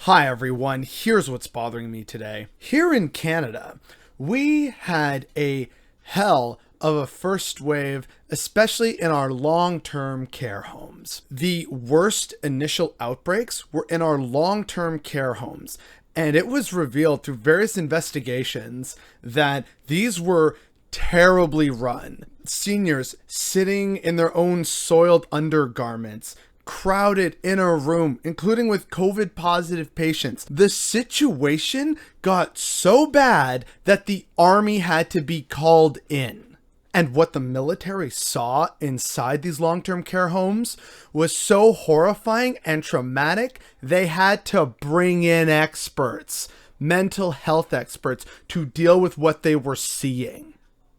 Hi everyone, here's what's bothering me today. Here in Canada, we had a hell of a first wave, especially in our long-term care homes. The worst initial outbreaks were in our long-term care homes, and it was revealed through various investigations that these were terribly run. Seniors sitting in their own soiled undergarments, crowded in a room, including with COVID positive patients. The situation got so bad that the army had to be called in. And what the military saw inside these long-term care homes was so horrifying and traumatic, they had to bring in experts, mental health experts, to deal with what they were seeing.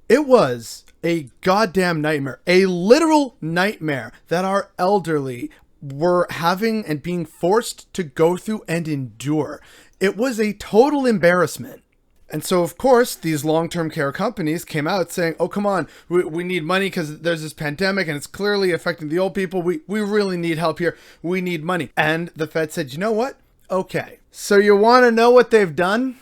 It was a goddamn nightmare, a literal nightmare that our elderly were having and being forced to go through and endure. It was a total embarrassment. And so, of course, these long-term care companies came out saying, oh, come on, we need money because there's this pandemic and it's clearly affecting the old people. We really need help here. We need money. And the Fed said, you know what? Okay. So you want to know what they've done?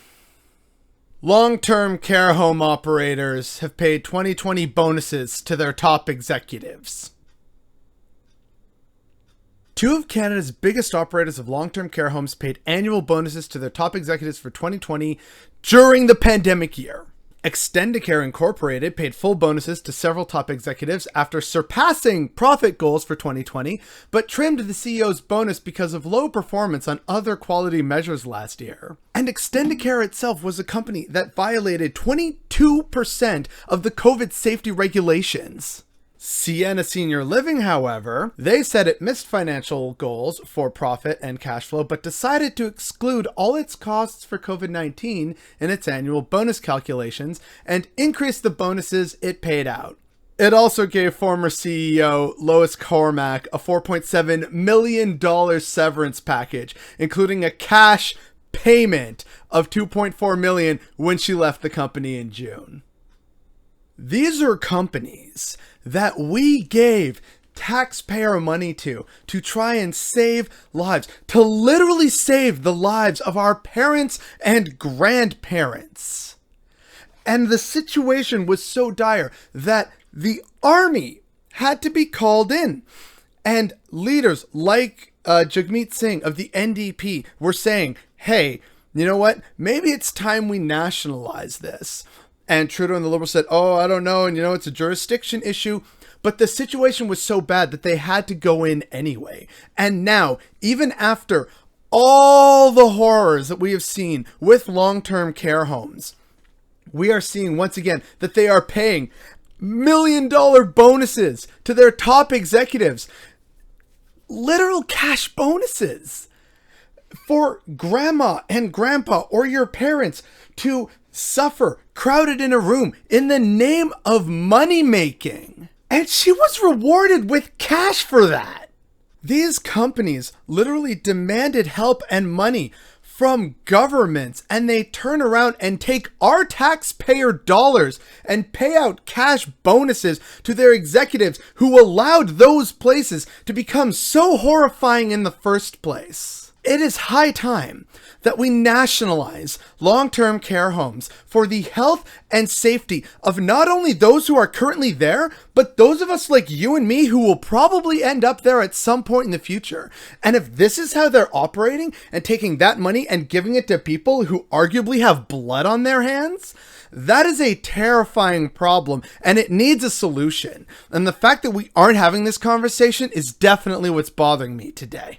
Long-term care home operators have paid 2020 bonuses to their top executives. Two of Canada's biggest operators of long-term care homes paid annual bonuses to their top executives for 2020 during the pandemic year. Extendicare Incorporated paid full bonuses to several top executives after surpassing profit goals for 2020, but trimmed the CEO's bonus because of low performance on other quality measures last year. And Extendicare itself was a company that violated 22% of the COVID safety regulations. Sienna Senior Living, however, they said it missed financial goals for profit and cash flow, but decided to exclude all its costs for COVID-19 in its annual bonus calculations and increase the bonuses it paid out. It also gave former CEO Lois Cormack a $4.7 million severance package, including a cash payment of $2.4 million when she left the company in June. These are companies that we gave taxpayer money to try and save lives, to literally save the lives of our parents and grandparents. And the situation was so dire that the army had to be called in. And leaders like Jagmeet Singh of the NDP were saying, hey, you know what? Maybe it's time we nationalize this. And Trudeau and the Liberals said, oh, I don't know. And, it's a jurisdiction issue. But the situation was so bad that they had to go in anyway. And now, even after all the horrors that we have seen with long-term care homes, we are seeing once again that they are paying million-dollar bonuses to their top executives. Literal cash bonuses for grandma and grandpa or your parents to suffer crowded in a room in the name of money making. And she was rewarded with cash for that. These companies literally demanded help and money from governments, and they turn around and take our taxpayer dollars and pay out cash bonuses to their executives who allowed those places to become so horrifying in the first place. It is high time that we nationalize long-term care homes for the health and safety of not only those who are currently there, but those of us like you and me who will probably end up there at some point in the future. And if this is how they're operating and taking that money and giving it to people who arguably have blood on their hands, that is a terrifying problem and it needs a solution. And the fact that we aren't having this conversation is definitely what's bothering me today.